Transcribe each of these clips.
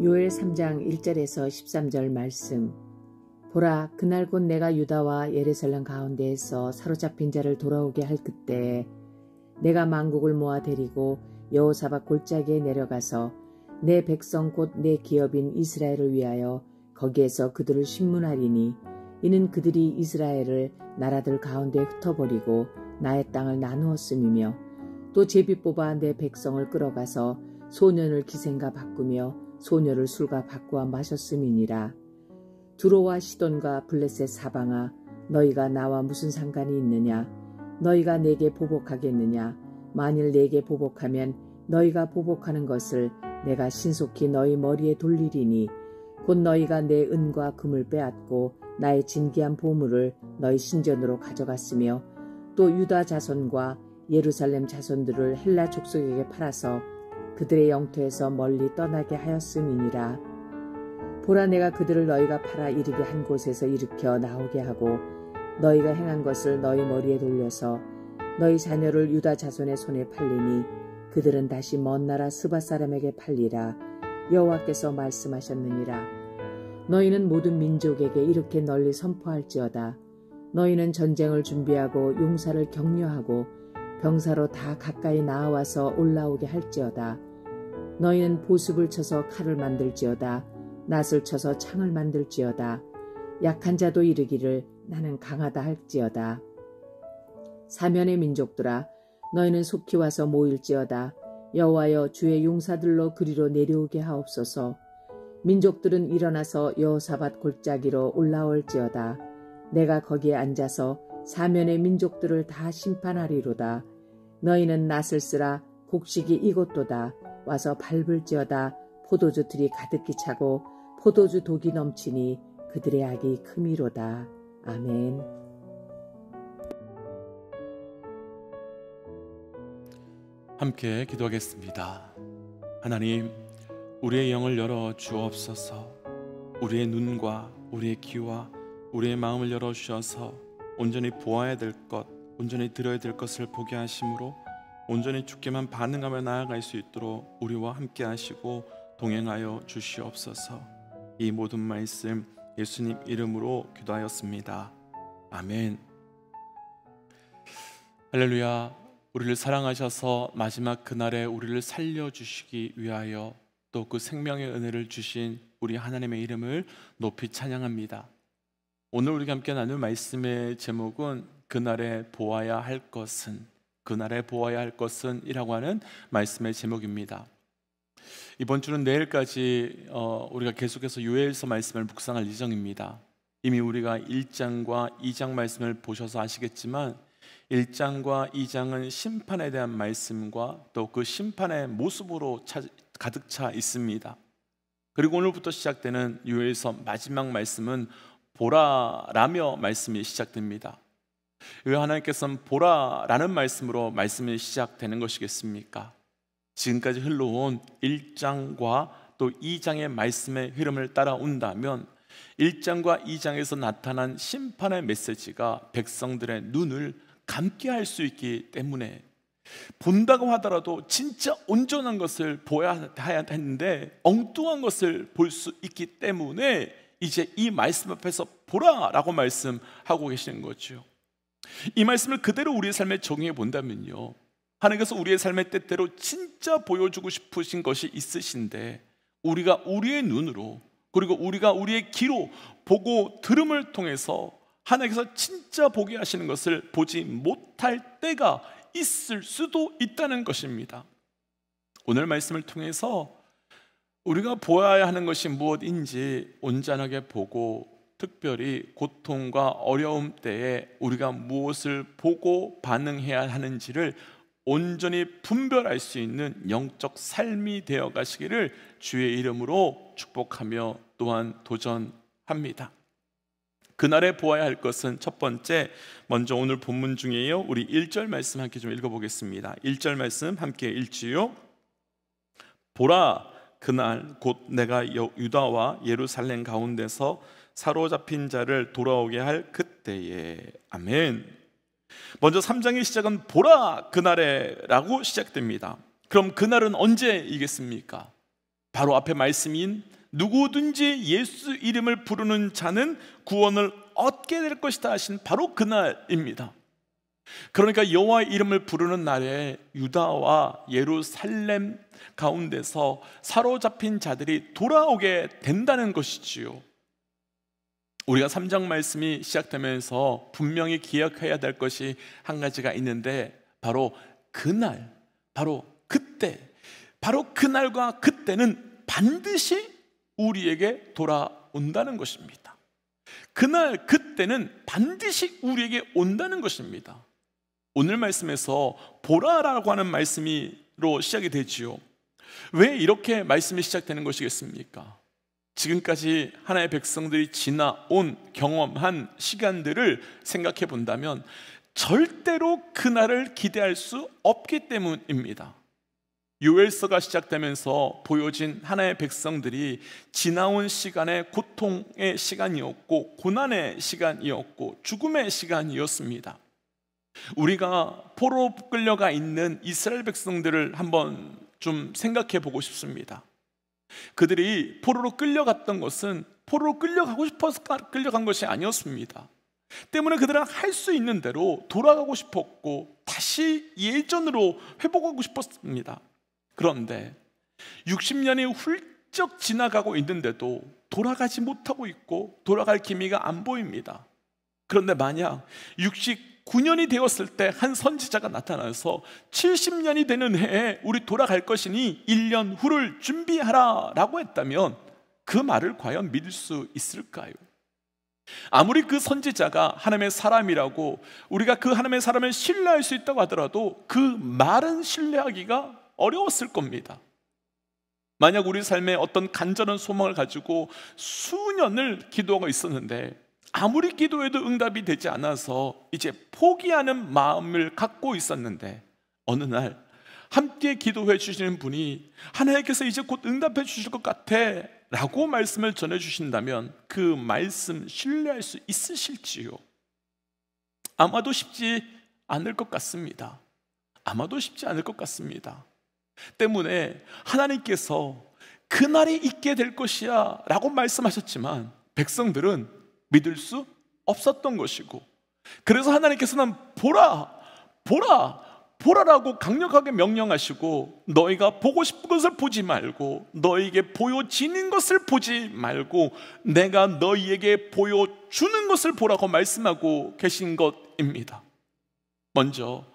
요엘 3장 1절에서 13절 말씀. 보라, 그날 곧 내가 유다와 예루살렘 가운데에서 사로잡힌 자를 돌아오게 할 그때에 내가 만국을 모아 데리고 여호사밧 골짜기에 내려가서 내 백성 곧 내 기업인 이스라엘을 위하여 거기에서 그들을 심문하리니 이는 그들이 이스라엘을 나라들 가운데 흩어버리고 나의 땅을 나누었음이며 또 제비 뽑아 내 백성을 끌어가서 소년을 기생과 바꾸며 소녀를 술과 바꾸어 마셨음이니라. 두로와 시돈과 블레셋 사방아, 너희가 나와 무슨 상관이 있느냐? 너희가 내게 보복하겠느냐? 만일 내게 보복하면 너희가 보복하는 것을 내가 신속히 너희 머리에 돌리리니 곧 너희가 내 은과 금을 빼앗고 나의 진귀한 보물을 너희 신전으로 가져갔으며 또 유다 자손과 예루살렘 자손들을 헬라 족속에게 팔아서 그들의 영토에서 멀리 떠나게 하였음이니라. 보라, 내가 그들을 너희가 팔아 이르게 한 곳에서 일으켜 나오게 하고 너희가 행한 것을 너희 머리에 돌려서 너희 자녀를 유다 자손의 손에 팔리니 그들은 다시 먼 나라 스바 사람에게 팔리라. 여호와께서 말씀하셨느니라. 너희는 모든 민족에게 이렇게 널리 선포할지어다. 너희는 전쟁을 준비하고 용사를 격려하고 병사로 다 가까이 나와서 올라오게 할지어다. 너희는 보습을 쳐서 칼을 만들지어다. 낫을 쳐서 창을 만들지어다. 약한 자도 이르기를 나는 강하다 할지어다. 사면의 민족들아, 너희는 속히 와서 모일지어다. 여호와여, 주의 용사들로 그리로 내려오게 하옵소서. 민족들은 일어나서 여호사밧 골짜기로 올라올지어다. 내가 거기에 앉아서 사면의 민족들을 다 심판하리로다. 너희는 낫을 쓰라. 곡식이 이곳도다. 와서 밟을지어다. 포도주 들이 가득히 차고 포도주 독이 넘치니 그들의 악이 크미로다. 아멘. 함께 기도하겠습니다. 하나님, 우리의 영을 열어 주옵소서. 우리의 눈과 우리의 귀와 우리의 마음을 열어 주셔서 온전히 보아야 될 것, 온전히 들어야 될 것을 보게 하심으로 온전히 주께만 반응하며 나아갈 수 있도록 우리와 함께 하시고 동행하여 주시옵소서. 이 모든 말씀 예수님 이름으로 기도하였습니다. 아멘. 할렐루야. 우리를 사랑하셔서 마지막 그날에 우리를 살려주시기 위하여 또 그 생명의 은혜를 주신 우리 하나님의 이름을 높이 찬양합니다. 오늘 우리가 함께 나눌 말씀의 제목은 그날에 보아야 할 것은, 그날에 보아야 할 것은 이라고 하는 말씀의 제목입니다. 이번 주는 내일까지 우리가 계속해서 요엘서 말씀을 묵상할 예정입니다. 이미 우리가 1장과 2장 말씀을 보셔서 아시겠지만 1장과 2장은 심판에 대한 말씀과 또 그 심판의 모습으로 가득 차 있습니다. 그리고 오늘부터 시작되는 요엘서 마지막 말씀은 보라라며 말씀이 시작됩니다. 왜 하나님께서는 보라라는 말씀으로 말씀이 시작되는 것이겠습니까? 지금까지 흘러온 1장과 또 2장의 말씀의 흐름을 따라온다면 1장과 2장에서 나타난 심판의 메시지가 백성들의 눈을 감게 할 수 있기 때문에 본다고 하더라도 진짜 온전한 것을 보아야 하는데 엉뚱한 것을 볼 수 있기 때문에 이제 이 말씀 앞에서 보라라고 말씀하고 계시는 거죠. 이 말씀을 그대로 우리의 삶에 적용해 본다면요, 하나님께서 우리의 삶의 때때로 진짜 보여주고 싶으신 것이 있으신데 우리가 우리의 눈으로 그리고 우리가 우리의 귀로 보고 들음을 통해서 하나님께서 진짜 보게 하시는 것을 보지 못할 때가 있을 수도 있다는 것입니다. 오늘 말씀을 통해서 우리가 보아야 하는 것이 무엇인지 온전하게 보고 특별히 고통과 어려움 때에 우리가 무엇을 보고 반응해야 하는지를 온전히 분별할 수 있는 영적 삶이 되어 가시기를 주의 이름으로 축복하며 또한 도전합니다. 그날에 보아야 할 것은 첫 번째, 먼저 오늘 본문 중에요, 우리 1절 말씀 함께 좀 읽어보겠습니다. 1절 말씀 함께 읽지요. 보라, 그날 곧 내가 유다와 예루살렘 가운데서 사로잡힌 자를 돌아오게 할 그때에. 아멘. 먼저 3장의 시작은 보라 그날에 라고 시작됩니다. 그럼 그날은 언제이겠습니까? 바로 앞에 말씀인 누구든지 예수 이름을 부르는 자는 구원을 얻게 될 것이다 하신 바로 그날입니다. 그러니까 여호와의 이름을 부르는 날에 유다와 예루살렘 가운데서 사로잡힌 자들이 돌아오게 된다는 것이지요. 우리가 3장 말씀이 시작되면서 분명히 기억해야 될 것이 한 가지가 있는데, 바로 그날, 바로 그때, 바로 그날과 그때는 반드시 우리에게 돌아온다는 것입니다. 그날 그때는 반드시 우리에게 온다는 것입니다. 오늘 말씀에서 보라라고 하는 말씀으로 시작이 되지요. 왜 이렇게 말씀이 시작되는 것이겠습니까? 지금까지 하나의 백성들이 지나온 경험한 시간들을 생각해 본다면 절대로 그날을 기대할 수 없기 때문입니다. 요엘서가 시작되면서 보여진 하나의 백성들이 지나온 시간의 고통의 시간이었고, 고난의 시간이었고, 죽음의 시간이었습니다. 우리가 포로로 끌려가 있는 이스라엘 백성들을 한번 좀 생각해 보고 싶습니다. 그들이 포로로 끌려갔던 것은 포로로 끌려가고 싶어서 끌려간 것이 아니었습니다. 때문에 그들은 할 수 있는 대로 돌아가고 싶었고 다시 예전으로 회복하고 싶었습니다. 그런데 60년이 훌쩍 지나가고 있는데도 돌아가지 못하고 있고 돌아갈 기미가 안 보입니다. 그런데 만약 69년이 되었을 때 한 선지자가 나타나서 70년이 되는 해에 우리 돌아갈 것이니 1년 후를 준비하라 라고 했다면 그 말을 과연 믿을 수 있을까요? 아무리 그 선지자가 하나님의 사람이라고 우리가 그 하나님의 사람을 신뢰할 수 있다고 하더라도 그 말은 신뢰하기가 어려웠을 겁니다. 만약 우리 삶에 어떤 간절한 소망을 가지고 수년을 기도하고 있었는데 아무리 기도해도 응답이 되지 않아서 이제 포기하는 마음을 갖고 있었는데 어느 날 함께 기도해 주시는 분이 하나님께서 이제 곧 응답해 주실 것 같아 라고 말씀을 전해 주신다면 그 말씀 신뢰할 수 있으실지요? 아마도 쉽지 않을 것 같습니다. 아마도 쉽지 않을 것 같습니다. 때문에 하나님께서 그날이 있게 될 것이야 라고 말씀하셨지만 백성들은 믿을 수 없었던 것이고, 그래서 하나님께서는 보라, 보라, 보라라고 강력하게 명령하시고 너희가 보고 싶은 것을 보지 말고 너희에게 보여지는 것을 보지 말고 내가 너희에게 보여주는 것을 보라고 말씀하고 계신 것입니다. 먼저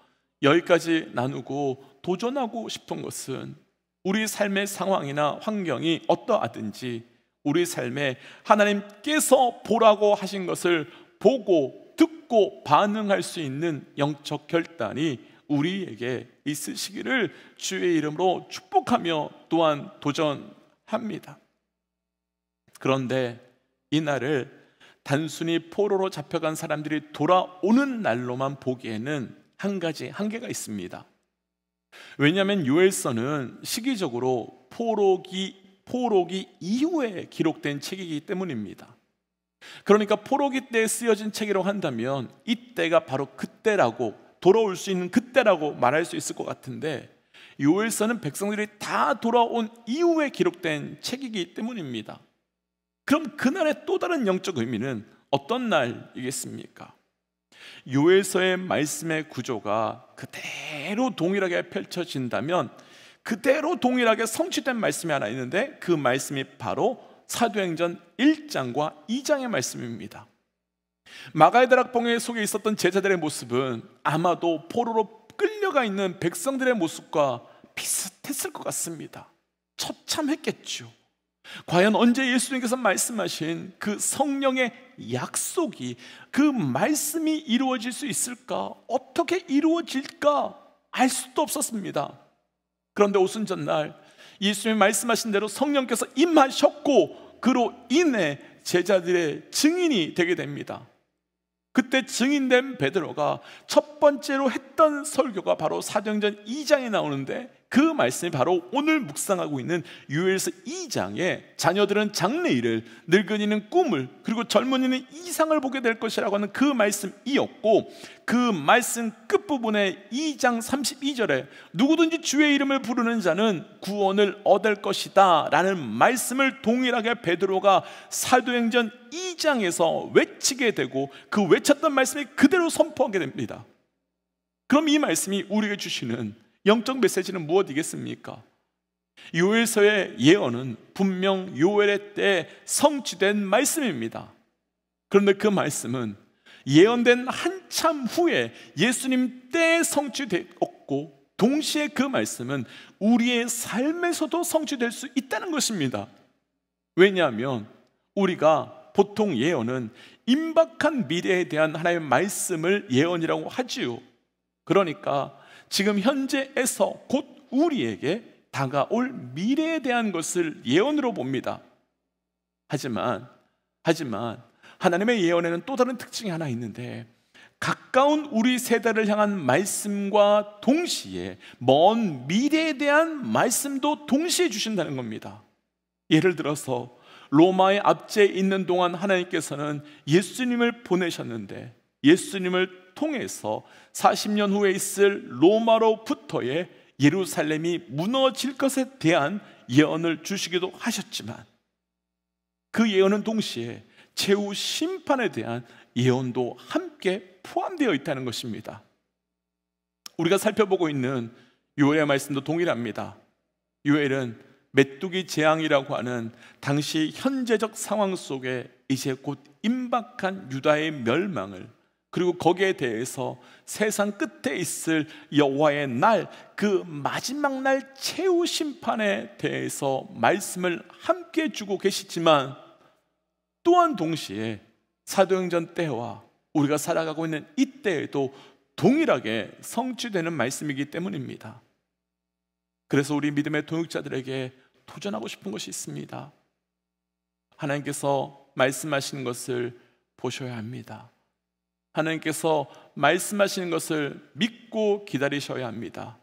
여기까지 나누고 도전하고 싶은 것은 우리 삶의 상황이나 환경이 어떠하든지 우리 삶에 하나님께서 보라고 하신 것을 보고 듣고 반응할 수 있는 영적 결단이 우리에게 있으시기를 주의 이름으로 축복하며 또한 도전합니다. 그런데 이 날을 단순히 포로로 잡혀간 사람들이 돌아오는 날로만 보기에는 한 가지 한계가 있습니다. 왜냐하면 요엘서는 시기적으로 포로기 이후에 기록된 책이기 때문입니다. 그러니까 포로기 때에 쓰여진 책이라고 한다면 이때가 바로 그때라고, 돌아올 수 있는 그때라고 말할 수 있을 것 같은데 요엘서는 백성들이 다 돌아온 이후에 기록된 책이기 때문입니다. 그럼 그날의 또 다른 영적 의미는 어떤 날이겠습니까? 요엘서의 말씀의 구조가 그대로 동일하게 펼쳐진다면 그대로 동일하게 성취된 말씀이 하나 있는데 그 말씀이 바로 사도행전 1장과 2장의 말씀입니다. 마가의 다락방에 속에 있었던 제자들의 모습은 아마도 포로로 끌려가 있는 백성들의 모습과 비슷했을 것 같습니다. 처참했겠죠. 과연 언제 예수님께서 말씀하신 그 성령의 약속이, 그 말씀이 이루어질 수 있을까? 어떻게 이루어질까? 알 수도 없었습니다. 그런데 오순절날 예수님이 말씀하신 대로 성령께서 임하셨고 그로 인해 제자들의 증인이 되게 됩니다. 그때 증인된 베드로가 첫 번째로 했던 설교가 바로 사도행전 2장에 나오는데 그 말씀이 바로 오늘 묵상하고 있는 요엘서 2장에 자녀들은 장래일을, 늙은이는 꿈을, 그리고 젊은이는 이상을 보게 될 것이라고 하는 그 말씀이었고, 그 말씀 끝부분에 2장 32절에 누구든지 주의 이름을 부르는 자는 구원을 얻을 것이다 라는 말씀을 동일하게 베드로가 사도행전 2장에서 외치게 되고, 그 외쳤던 말씀이 그대로 선포하게 됩니다. 그럼 이 말씀이 우리에게 주시는 영적 메시지는 무엇이겠습니까? 요엘서의 예언은 분명 요엘의 때에 성취된 말씀입니다. 그런데 그 말씀은 예언된 한참 후에 예수님 때에 성취되었고, 동시에 그 말씀은 우리의 삶에서도 성취될 수 있다는 것입니다. 왜냐하면 우리가 보통 예언은 임박한 미래에 대한 하나님의 말씀을 예언이라고 하지요. 그러니까 지금 현재에서 곧 우리에게 다가올 미래에 대한 것을 예언으로 봅니다. 하지만 하나님의 예언에는 또 다른 특징이 하나 있는데, 가까운 우리 세대를 향한 말씀과 동시에 먼 미래에 대한 말씀도 동시에 주신다는 겁니다. 예를 들어서 로마의 압제에 있는 동안 하나님께서는 예수님을 보내셨는데, 예수님을 통해서 40년 후에 있을 로마로부터의 예루살렘이 무너질 것에 대한 예언을 주시기도 하셨지만, 그 예언은 동시에 최후 심판에 대한 예언도 함께 포함되어 있다는 것입니다. 우리가 살펴보고 있는 요엘의 말씀도 동일합니다. 요엘은 메뚜기 재앙이라고 하는 당시 현재적 상황 속에 이제 곧 임박한 유다의 멸망을, 그리고 거기에 대해서 세상 끝에 있을 여호와의 날, 그 마지막 날 최후 심판에 대해서 말씀을 함께 주고 계시지만, 또한 동시에 사도행전 때와 우리가 살아가고 있는 이때에도 동일하게 성취되는 말씀이기 때문입니다. 그래서 우리 믿음의 동역자들에게 도전하고 싶은 것이 있습니다. 하나님께서 말씀하시는 것을 보셔야 합니다. 하나님께서 말씀하시는 것을 믿고 기다리셔야 합니다.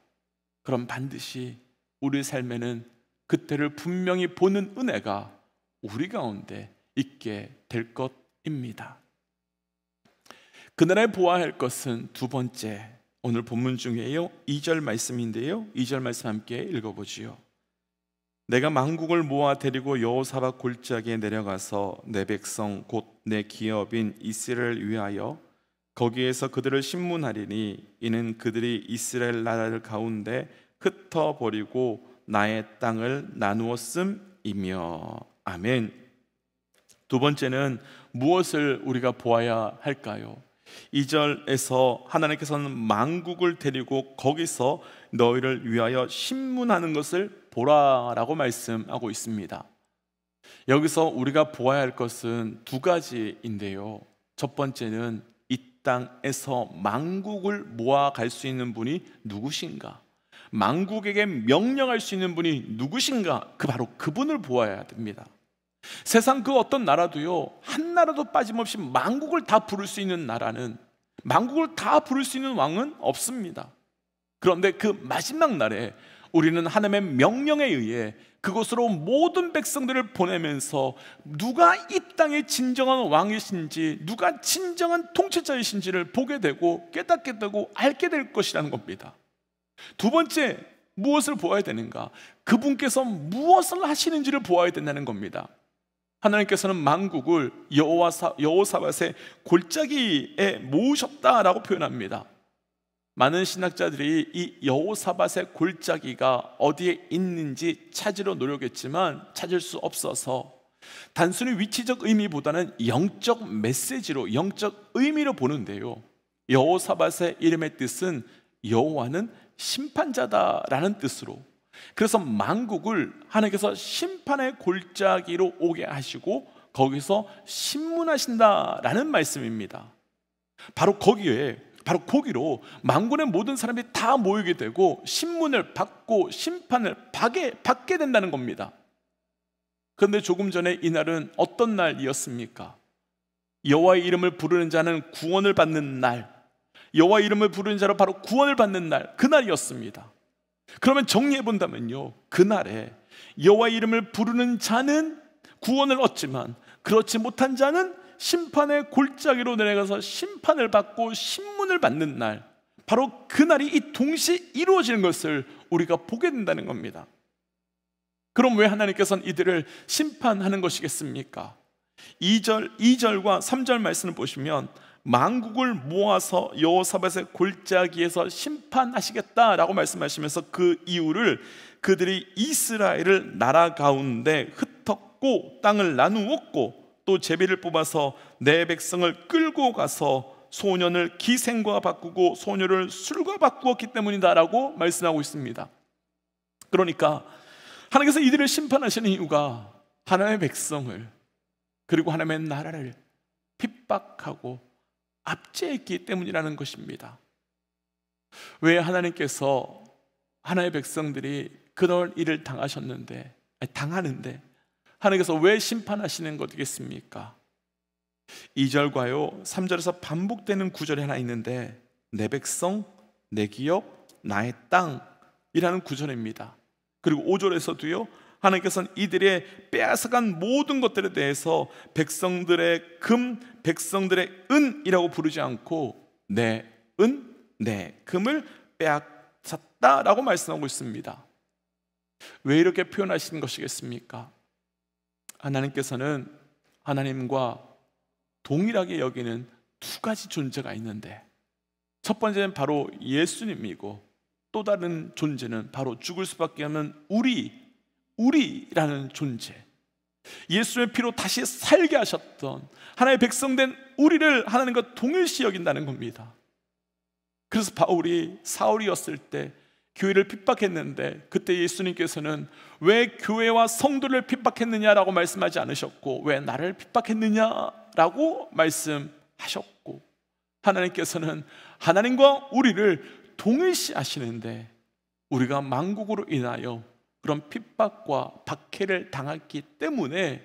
그럼 반드시 우리 삶에는 그때를 분명히 보는 은혜가 우리 가운데 있게 될 것입니다. 그날에 보아야 할 것은 두 번째, 오늘 본문 중에요 2절 말씀인데요, 2절 말씀 함께 읽어보지요. 내가 만국을 모아 데리고 여호사밧 골짜기에 내려가서 내 백성 곧 내 기업인 이스라엘을 위하여 거기에서 그들을 신문하리니, 이는 그들이 이스라엘 나라를 가운데 흩어버리고 나의 땅을 나누었음이며. 아멘. 두 번째는 무엇을 우리가 보아야 할까요? 2절에서 하나님께서는 만국을 데리고 거기서 너희를 위하여 신문하는 것을 보라라고 말씀하고 있습니다. 여기서 우리가 보아야 할 것은 두 가지인데요, 첫 번째는 이 땅에서 만국을 모아갈 수 있는 분이 누구신가, 만국에게 명령할 수 있는 분이 누구신가, 바로 그분을 보아야 됩니다. 세상 그 어떤 나라도요, 한 나라도 빠짐없이 만국을 다 부를 수 있는 나라는, 만국을 다 부를 수 있는 왕은 없습니다. 그런데 그 마지막 날에 우리는 하나님의 명령에 의해 그곳으로 모든 백성들을 보내면서 누가 이 땅의 진정한 왕이신지, 누가 진정한 통치자이신지를 보게 되고 깨닫게 되고 알게 될 것이라는 겁니다. 두 번째, 무엇을 보아야 되는가? 그분께서 무엇을 하시는지를 보아야 된다는 겁니다. 하나님께서는 만국을 여호사밧의 골짜기에 모으셨다라고 표현합니다. 많은 신학자들이 이 여호사밧의 골짜기가 어디에 있는지 찾으려 노력했지만 찾을 수 없어서 단순히 위치적 의미보다는 영적 메시지로, 영적 의미로 보는데요, 여호사밧의 이름의 뜻은 여호와는 심판자다라는 뜻으로, 그래서 만국을 하나님께서 심판의 골짜기로 오게 하시고 거기서 신문하신다라는 말씀입니다. 바로 거기로 만군의 모든 사람이 다 모이게 되고 신문을 받고 심판을 받게 된다는 겁니다. 그런데 조금 전에 이날은 어떤 날이었습니까? 여호와의 이름을 부르는 자는 구원을 받는 날, 여호와의 이름을 부르는 자로 바로 구원을 받는 날, 그날이었습니다. 그러면 정리해 본다면요, 그날에 여호와의 이름을 부르는 자는 구원을 얻지만 그렇지 못한 자는 심판의 골짜기로 내려가서 심판을 받고 신문을 받는 날, 바로 그날이 이 동시에 이루어지는 것을 우리가 보게 된다는 겁니다. 그럼 왜 하나님께서는 이들을 심판하는 것이겠습니까? 2절과 3절 말씀을 보시면 만국을 모아서 여호사밧의 골짜기에서 심판하시겠다라고 말씀하시면서 그 이유를 그들이 이스라엘을 나라 가운데 흩었고 땅을 나누었고 또 제비를 뽑아서 내 백성을 끌고 가서 소년을 기생과 바꾸고 소녀를 술과 바꾸었기 때문이다라고 말씀하고 있습니다. 그러니까 하나님께서 이들을 심판하시는 이유가 하나님의 백성을 그리고 하나님의 나라를 핍박하고 압제했기 때문이라는 것입니다. 왜 하나님께서 하나님의 백성들이 그런 일을 당하는데 하나님께서 왜 심판하시는 것이겠습니까? 2절과요 3절에서 반복되는 구절이 하나 있는데 내 백성, 내 기업, 나의 땅이라는 구절입니다. 그리고 5절에서도요 하나님께서는 이들의 빼앗아간 모든 것들에 대해서 백성들의 금, 백성들의 은이라고 부르지 않고 내 은, 내 금을 빼앗았다라고 말씀하고 있습니다. 왜 이렇게 표현하시는 것이겠습니까? 하나님께서는 하나님과 동일하게 여기는 두 가지 존재가 있는데, 첫 번째는 바로 예수님이고 또 다른 존재는 바로 죽을 수밖에 없는 우리라는 존재, 예수의 피로 다시 살게 하셨던 하나님의 백성된 우리를 하나님과 동일시 여긴다는 겁니다. 그래서 바울이 사울이었을 때 교회를 핍박했는데 그때 예수님께서는 왜 교회와 성도를 핍박했느냐라고 말씀하지 않으셨고 왜 나를 핍박했느냐라고 말씀하셨고, 하나님께서는 하나님과 우리를 동일시 하시는데 우리가 만국으로 인하여 그런 핍박과 박해를 당했기 때문에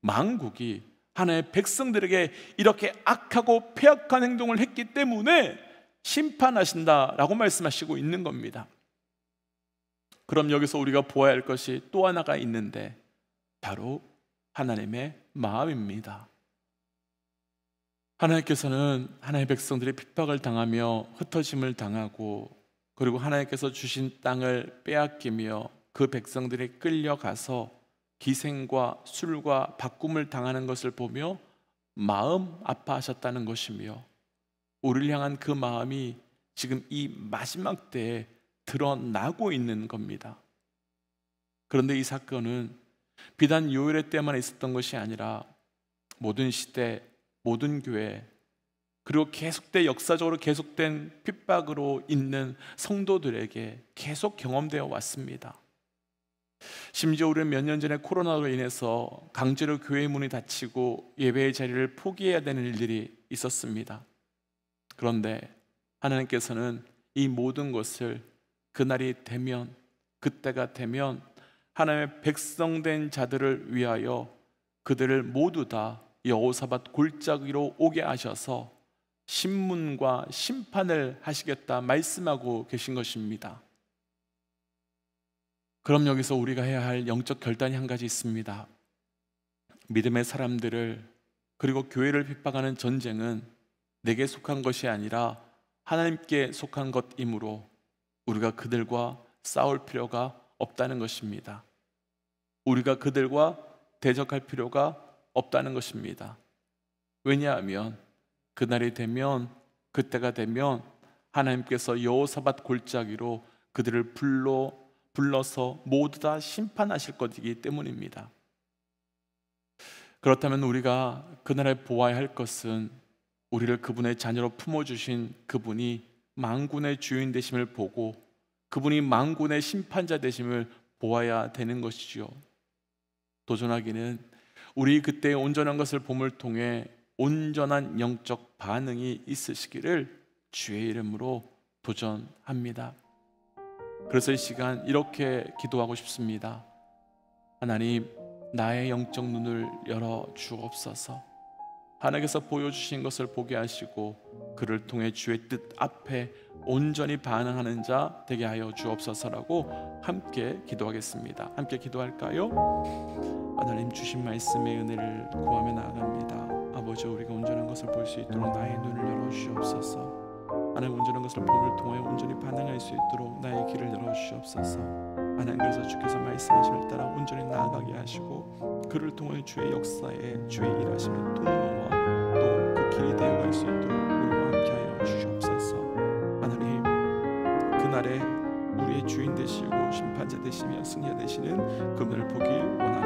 만국이 하나님의 백성들에게 이렇게 악하고 폐악한 행동을 했기 때문에 심판하신다라고 말씀하시고 있는 겁니다. 그럼 여기서 우리가 보아야 할 것이 또 하나가 있는데 바로 하나님의 마음입니다. 하나님께서는 하나님의 백성들이 핍박을 당하며 흩어짐을 당하고 그리고 하나님께서 주신 땅을 빼앗기며 그 백성들이 끌려가서 기생과 술과 바꿈을 당하는 것을 보며 마음 아파하셨다는 것이며 우리를 향한 그 마음이 지금 이 마지막 때에 드러나고 있는 겁니다. 그런데 이 사건은 비단 요엘의 때만 있었던 것이 아니라 모든 시대, 모든 교회, 그리고 역사적으로 계속된 핍박으로 있는 성도들에게 계속 경험되어 왔습니다. 심지어 우리는 몇 년 전에 코로나로 인해서 강제로 교회 문이 닫히고 예배의 자리를 포기해야 되는 일들이 있었습니다. 그런데 하나님께서는 이 모든 것을 그날이 되면, 그때가 되면 하나님의 백성된 자들을 위하여 그들을 모두 다 여호사밧 골짜기로 오게 하셔서 신문과 심판을 하시겠다 말씀하고 계신 것입니다. 그럼 여기서 우리가 해야 할 영적 결단이 한 가지 있습니다. 믿음의 사람들을 그리고 교회를 핍박하는 전쟁은 내게 속한 것이 아니라 하나님께 속한 것이므로 우리가 그들과 싸울 필요가 없다는 것입니다. 우리가 그들과 대적할 필요가 없다는 것입니다. 왜냐하면 그날이 되면, 그때가 되면 하나님께서 여호사밧 골짜기로 그들을 불러서 모두 다 심판하실 것이기 때문입니다. 그렇다면 우리가 그날에 보아야 할 것은 우리를 그분의 자녀로 품어주신 그분이 만군의 주인 되심을 보고 그분이 만군의 심판자 되심을 보아야 되는 것이죠. 도전하기는 우리 그때의 온전한 것을 봄을 통해 온전한 영적 반응이 있으시기를 주의 이름으로 도전합니다. 그래서 이 시간 이렇게 기도하고 싶습니다. 하나님, 나의 영적 눈을 열어 주옵소서. 하나님께서 보여주신 것을 보게 하시고 그를 통해 주의 뜻 앞에 온전히 반응하는 자 되게 하여 주옵소서라고 함께 기도하겠습니다. 함께 기도할까요? 하나님 주신 말씀의 은혜를 구하며 나아갑니다. 아버지, 우리가 온전한 것을 볼 수 있도록 나의 눈을 열어주시옵소서. 하나님, 온전한 것을 봄을 통하여 온전히 반응할 수 있도록 나의 길을 열어주시옵소서. 하나님께서 주께서 말씀하심을 따라 온전히 나아가게 하시고 그를 통해 주의 역사에 주의 일하심의 통로와 또 그 길이 되어갈 수 있도록 우리와 함께하여 주시옵소서. 하나님, 그날에 우리의 주인 되시고 심판자 되시며 승리자 되시는 그분을 보기 원합니다.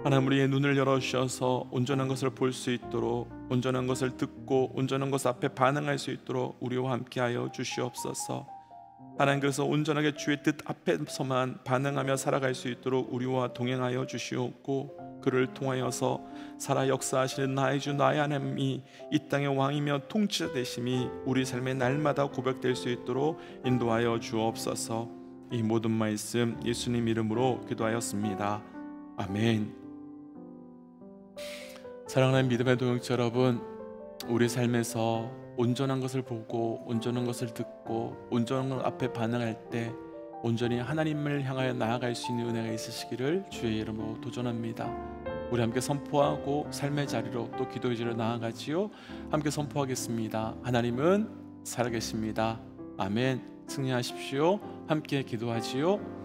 하나님, 우리의 눈을 열어주셔서 온전한 것을 볼 수 있도록, 온전한 것을 듣고 온전한 것 앞에 반응할 수 있도록 우리와 함께하여 주시옵소서. 하나님, 그래서 온전하게 주의 뜻 앞에서만 반응하며 살아갈 수 있도록 우리와 동행하여 주시옵고 그를 통하여서 살아 역사하시는 나의 주 나의 하나님이 이 땅의 왕이며 통치자 되심이 우리 삶의 날마다 고백될 수 있도록 인도하여 주옵소서. 이 모든 말씀 예수님 이름으로 기도하였습니다. 아멘. 사랑하는 믿음의 동역자 여러분, 우리 삶에서 온전한 것을 보고 온전한 것을 듣고 온전한 것 앞에 반응할 때 온전히 하나님을 향하여 나아갈 수 있는 은혜가 있으시기를 주의 이름으로 도전합니다. 우리 함께 선포하고 삶의 자리로 또 기도의 자리로 나아가지요. 함께 선포하겠습니다. 하나님은 살아계십니다. 아멘. 승리하십시오. 함께 기도하지요.